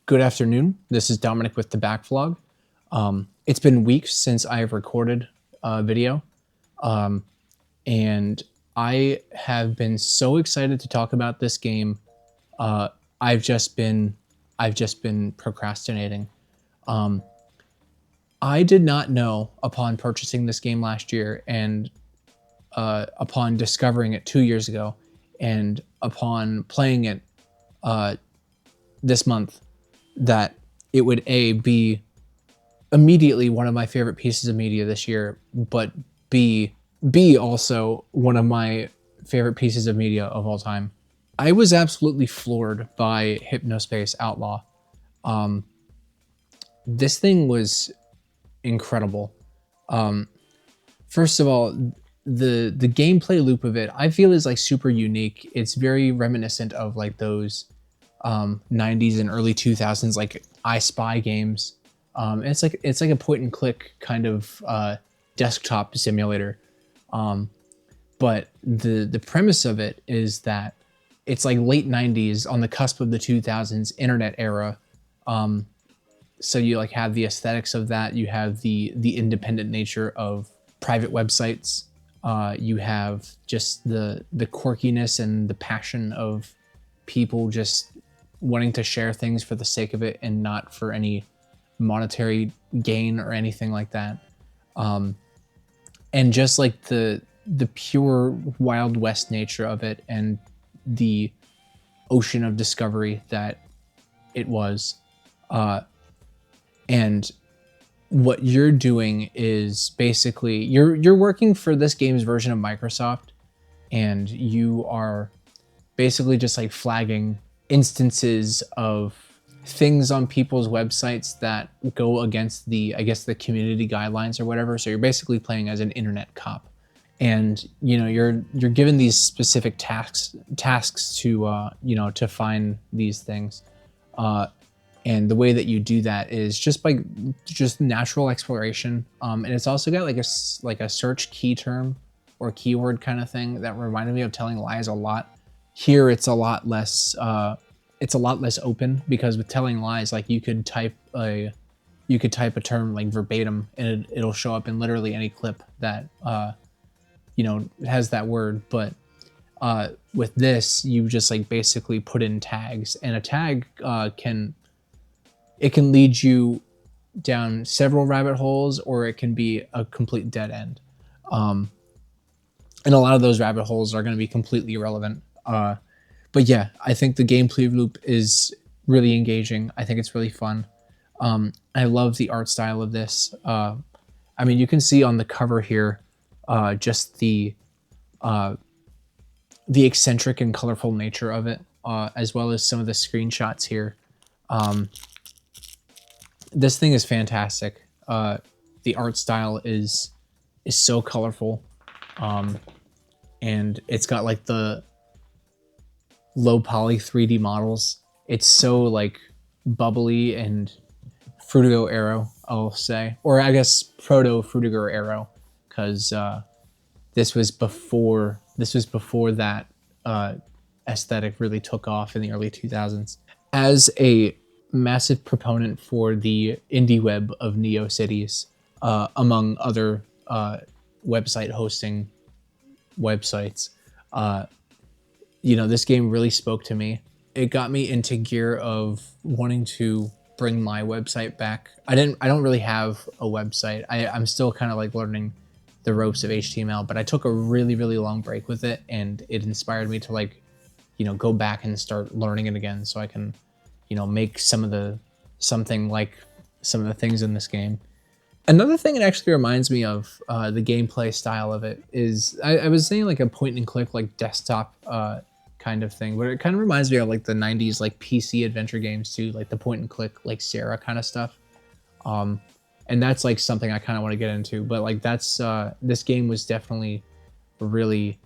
Good afternoon. This is Dominic with TheBackVlog. It's been weeks since I've recorded a video, and I have been so excited to talk about this game. I've just been procrastinating. I did not know upon purchasing this game last year, and upon discovering it 2 years ago, and upon playing it this month, that it would be immediately one of my favorite pieces of media this year, but B also one of my favorite pieces of media of all time. I was absolutely floored by Hypnospace Outlaw. This thing was incredible. First of all, the gameplay loop of it, I feel, is like super unique. It's very reminiscent of like those 90s and early 2000s like I Spy games. It's like a point and click kind of desktop simulator. But the premise of it is that it's like late 90s on the cusp of the 2000s internet era. So you like have the aesthetics of that. You have the independent nature of private websites. You have just the quirkiness and the passion of people just wanting to share things for the sake of it and not for any monetary gain or anything like that. And just like the pure Wild West nature of it and the ocean of discovery that it was. And what you're doing is basically you're working for this game's version of Microsoft, and you are basically just like flagging instances of things on people's websites that go against the, I guess, the community guidelines or whatever. So you're basically playing as an internet cop, and you're given these specific tasks to to find these things. And the way that you do that is just by natural exploration. And it's also got like a search key term or keyword kind of thing that reminded me of Telling Lies a lot. Here it's a lot less open, because with Telling Lies, like you could type a term like verbatim and it'll show up in literally any clip that has that word. But with this, you just like basically put in tags, and a tag can lead you down several rabbit holes, or it can be a complete dead end. And a lot of those rabbit holes are going to be completely irrelevant. But yeah, I think the gameplay loop is really engaging. I think it's really fun. I love the art style of this. I mean, you can see on the cover here just the eccentric and colorful nature of it, as well as some of the screenshots here. This thing is fantastic. The art style is so colorful, and it's got like the low poly 3D models. It's so like bubbly and Fruitigo Arrow, I'll say, or I guess proto Fruitigo Arrow, because this was before that aesthetic really took off in the early 2000s. As a massive proponent for the indie web of NeoCities, among other website hosting websites, this game really spoke to me. It got me into gear of wanting to bring my website back. I don't really have a website. I'm still kind of like learning the ropes of HTML, but I took a really, really long break with it, and it inspired me to like, go back and start learning it again, so I can, make something like some of the things in this game. Another thing it actually reminds me of, the gameplay style of it, is I was saying like a point and click like desktop kind of thing, but it kind of reminds me of like the 90s like PC adventure games too, like the point and click like Sarah kind of stuff. And that's like something I kind of want to get into, but like that's this game was definitely really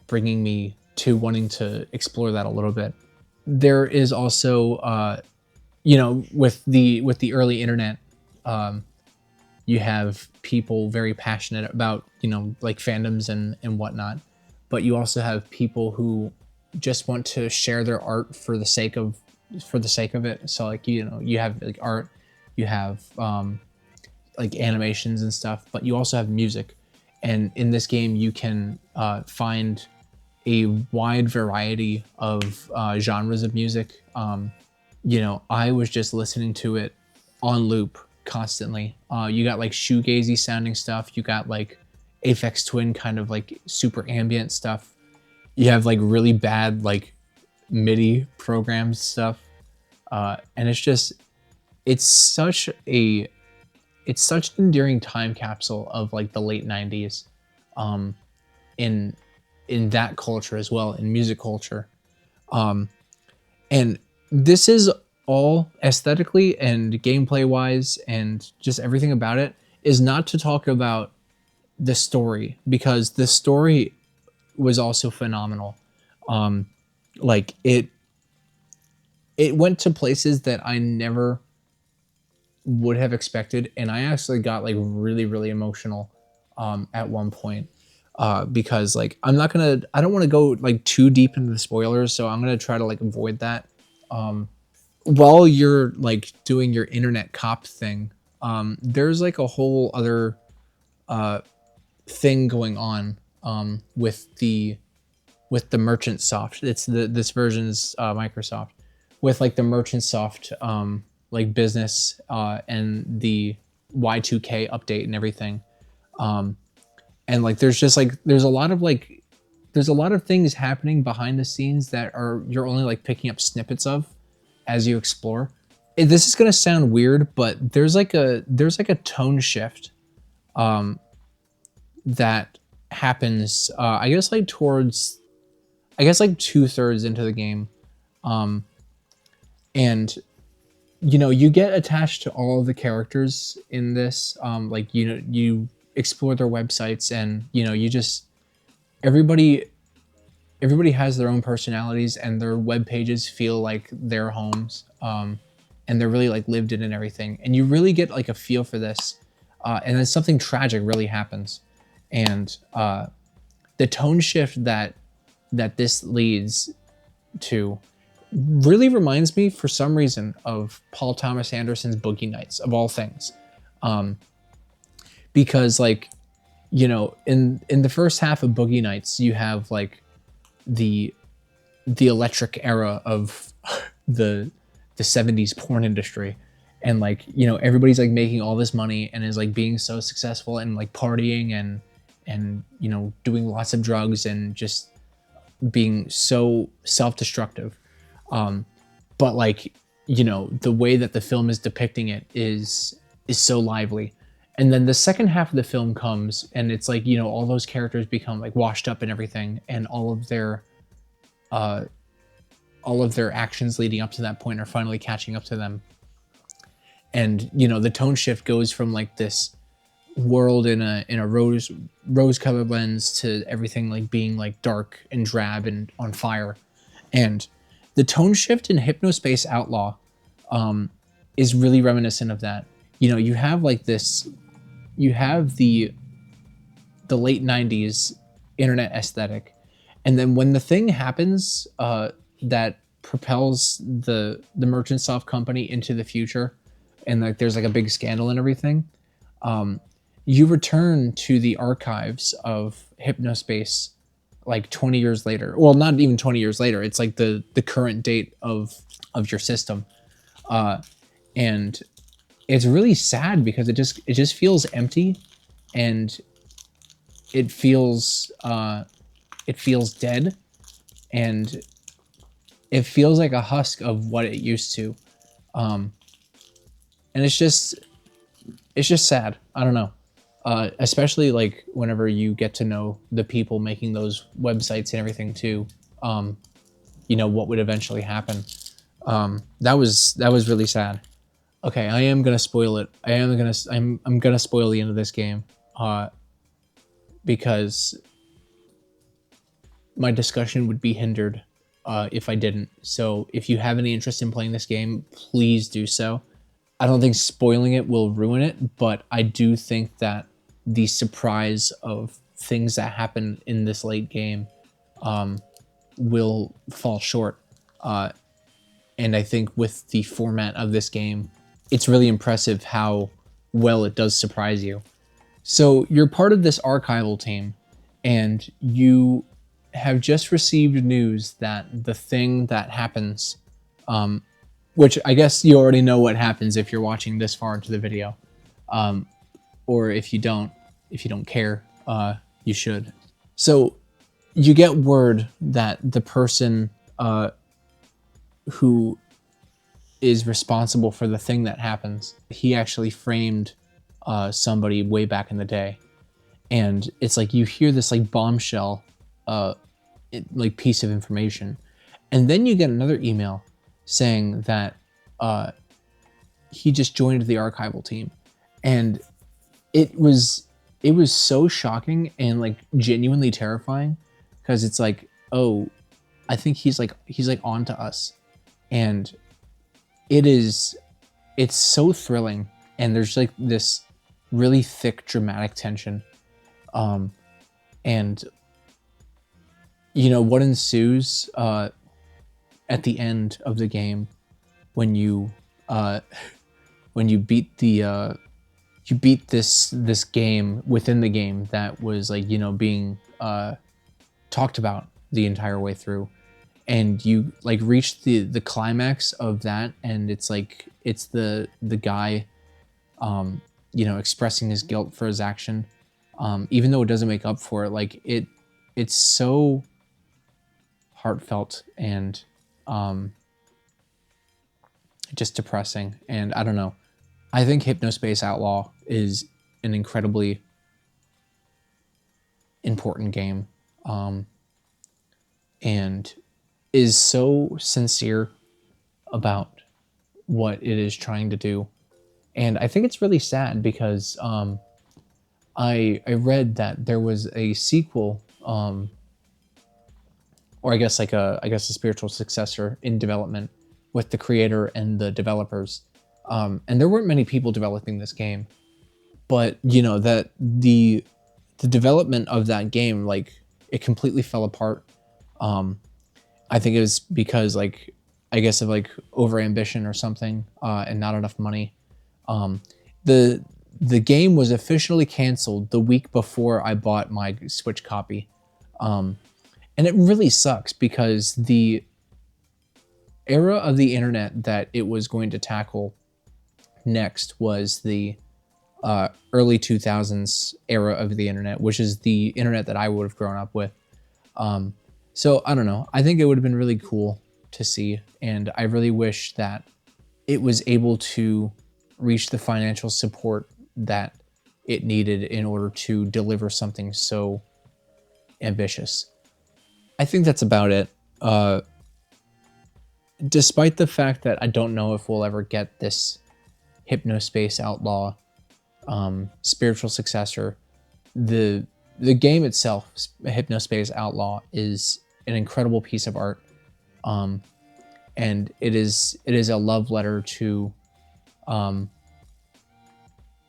bringing me to wanting to explore that a little bit. There is also with the early internet, you have people very passionate about like fandoms and whatnot, but you also have people who just want to share their art for the sake of for the sake of it. So like, you know, you have like art, you have like animations and stuff, but you also have music. And in this game, you can find a wide variety of genres of music. You know, I was just listening to it on loop constantly. You got like shoegazy sounding stuff. You got like Aphex Twin kind of like super ambient stuff. You have like really bad like MIDI programs stuff. And it's just, it's such a, it's such an endearing time capsule of like the late 90s in that culture as well, in music culture. And this is all aesthetically and gameplay wise and just everything about it is not to talk about the story, because the story was also phenomenal. Like it went to places that I never would have expected, and I actually got like really, really emotional at one point. Because like I don't want to go like too deep into the spoilers, so I'm gonna try to like avoid that. While you're like doing your internet cop thing, there's like a whole other thing going on with the merchant soft. It's this version's Microsoft, with like the merchant soft like business and the Y2K update and everything. And like there's just like there's a lot of things happening behind the scenes that are you're only like picking up snippets of as you explore. This is gonna sound weird, but there's like a tone shift that happens. I guess like towards, I guess like 2/3 into the game, and you know you get attached to all of the characters in this. Like you know you explore their websites, and you know you just everybody has their own personalities, and their web pages feel like their homes, and they're really like lived in and everything, and you really get like a feel for this, and then something tragic really happens, and the tone shift that this leads to really reminds me for some reason of Paul Thomas Anderson's Boogie Nights, of all things, because like, you know, in the first half of Boogie Nights you have like the electric era of the 70s porn industry, and like, you know, everybody's like making all this money and is like being so successful and like partying and you know doing lots of drugs and just being so self-destructive. But like, you know, the way that the film is depicting it is so lively. And then the second half of the film comes, and it's like, you know, all those characters become like washed up and everything, and all of their actions leading up to that point are finally catching up to them. And you know, the tone shift goes from like this world in a rose colored lens to everything like being like dark and drab and on fire. And the tone shift in Hypnospace Outlaw is really reminiscent of that. You know, you have like this, you have the late 90s internet aesthetic, and then when the thing happens that propels the merchant soft company into the future, and like there's like a big scandal and everything, you return to the archives of Hypnospace like 20 years later. Well, not even 20 years later. It's like the current date of your system. And it's really sad because it just feels empty, and it feels dead, and it feels like a husk of what it used to. And it's just sad. I don't know. Especially like whenever you get to know the people making those websites and everything too, you know, what would eventually happen. That was really sad. Okay, I am gonna spoil it. I'm gonna spoil the end of this game, because my discussion would be hindered if I didn't. So if you have any interest in playing this game, please do so. I don't think spoiling it will ruin it, but I do think that the surprise of things that happen in this late game will fall short. And I think with the format of this game, it's really impressive how well it does surprise you. So you're part of this archival team, and you have just received news that the thing that happens, which I guess you already know what happens if you're watching this far into the video, or if you don't care, you should. So you get word that the person who is responsible for the thing that happens, he actually framed somebody way back in the day. And it's like you hear this like bombshell like piece of information, and then you get another email saying that he just joined the archival team. And it was so shocking and like genuinely terrifying, because it's like, oh, I think he's like on to us. And it's so thrilling, and there's like this really thick dramatic tension, and you know what ensues at the end of the game when you beat the you beat this game within the game that was like, you know, being talked about the entire way through, and you like reach the climax of that, and it's like it's the guy you know, expressing his guilt for his action, even though it doesn't make up for it. Like it's so heartfelt and just depressing. And I don't know, I think Hypnospace Outlaw is an incredibly important game, and is so sincere about what it is trying to do. And I think it's really sad because I read that there was a sequel, or I guess like a spiritual successor in development with the creator and the developers. And there weren't many people developing this game, but you know that the development of that game, like, it completely fell apart. I think it was because, like, I guess of like overambition or something, and not enough money. The game was officially canceled the week before I bought my Switch copy. And it really sucks because the era of the internet that it was going to tackle next was the early 2000s era of the internet, which is the internet that I would have grown up with. So I don't know. I think it would have been really cool to see, and I really wish that it was able to reach the financial support that it needed in order to deliver something so ambitious. I think that's about it. Despite the fact that I don't know if we'll ever get this Hypnospace Outlaw spiritual successor, the game itself, Hypnospace Outlaw, is an incredible piece of art, and it is a love letter to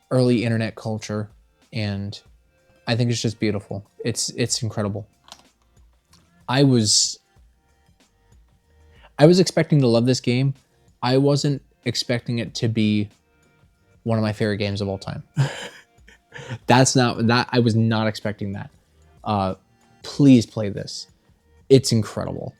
early internet culture, and I think it's just beautiful. It's incredible. I was expecting to love this game. I wasn't expecting it to be one of my favorite games of all time. I was not expecting that. Please play this. It's incredible.